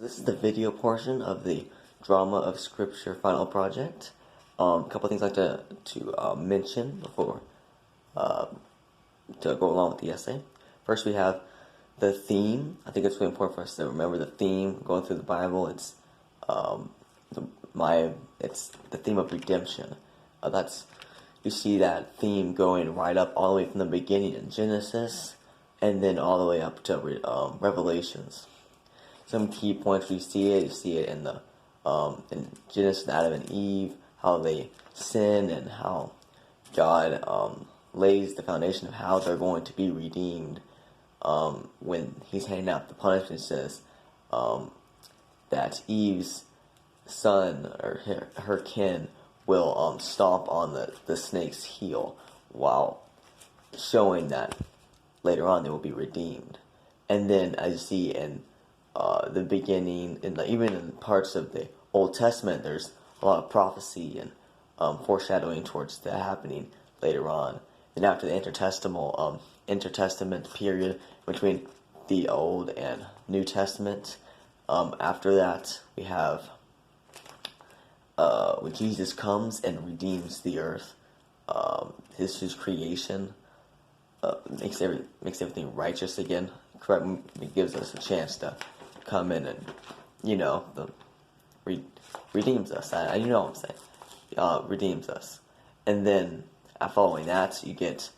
This is the video portion of the Drama of Scripture final project. A couple things I'd like to mention before to go along with the essay. First, we have the theme. I think it's really important for us to remember the theme going through the Bible. It's the theme of redemption. You see that theme going right up all the way from the beginning in Genesis, and then all the way up to Revelations. Some key points you see it in the in Genesis, Adam and Eve, how they sin and how God lays the foundation of how they're going to be redeemed. When he's handing out the punishment, it says that Eve's son or her kin will stomp on the snake's heel, while showing that later on they will be redeemed. And then as you see in the beginning, even in parts of the Old Testament, there's a lot of prophecy and foreshadowing towards that happening later on. And after the intertestament period between the Old and New Testament, after that we have when Jesus comes and redeems the earth, his creation, makes everything righteous again. It gives us a chance to come in and, redeems us. You know what I'm saying. Redeems us. And then, following that, you get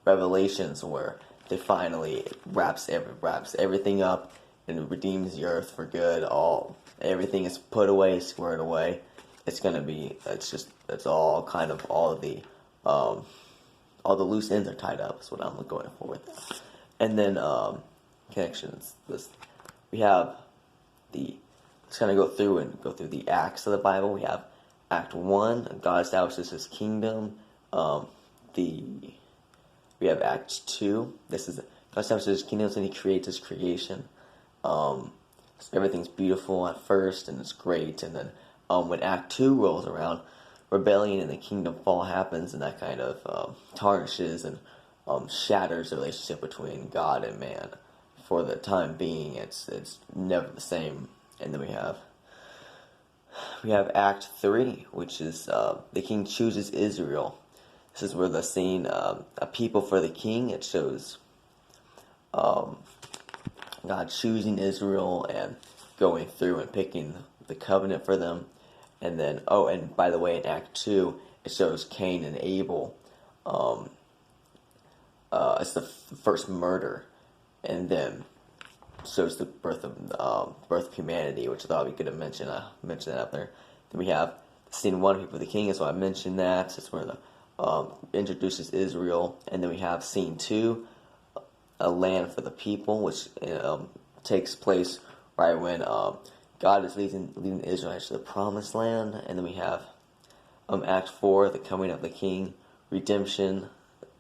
Revelations, where they finally wraps everything up and redeems the earth for good. Everything is put away, squared away. It's all the loose ends are tied up, is what I'm going for with that. And then, connections. We have let's kind of go through the acts of the Bible. We have Act 1, God establishes his kingdom. We have Act 2, this is God establishes his kingdom, and he creates his creation. So everything's beautiful at first and it's great, and then when Act 2 rolls around, rebellion and the kingdom fall happens, and that kind of tarnishes and shatters the relationship between God and man. For the time being, it's never the same. And then we have Act 3, which is the king chooses Israel. This is where the scene, a people for the king. It shows God choosing Israel and going through and picking the covenant for them. And then, and by the way, in Act 2, it shows Cain and Abel. It's the first murder, and then shows the birth of humanity, which I thought we could have mentioned. I mentioned that up there. Then we have scene 1, people of the king, so I mentioned that. It's where the introduces Israel. And then we have scene 2, a land for the people, which takes place right when God is leading Israel to the promised land. And then we have Act 4, the coming of the king, redemption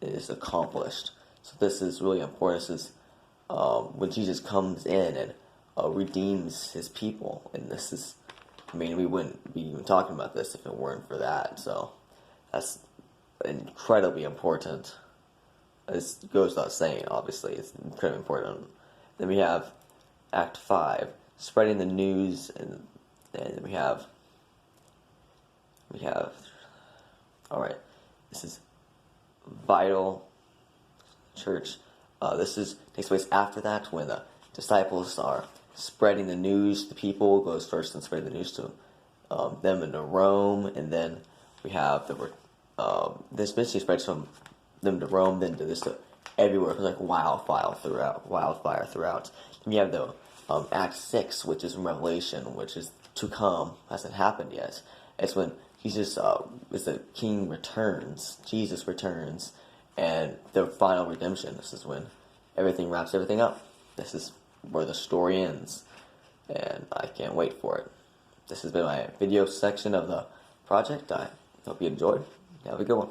is accomplished. So this is really important. This is when Jesus comes in and redeems his people. And this is, we wouldn't be even talking about this if it weren't for that. So that's incredibly important. This goes without saying, obviously. It's incredibly important. Then we have Act 5, spreading the news, and we have alright, this is vital church. Takes place after that, when the disciples are spreading the news to the people. Goes first and spreading the news to them into Rome, and then we have this basically spreads from them to Rome, then to this to everywhere. It's like wildfire throughout. And you have the Act 6, which is in Revelation, which is to come, hasn't happened yet. It's when Jesus, is the King returns, Jesus returns, and the final redemption. This is when everything wraps everything up. This is where the story ends, and I can't wait for it. This has been my video section of the project. I hope you enjoyed. Have a good one.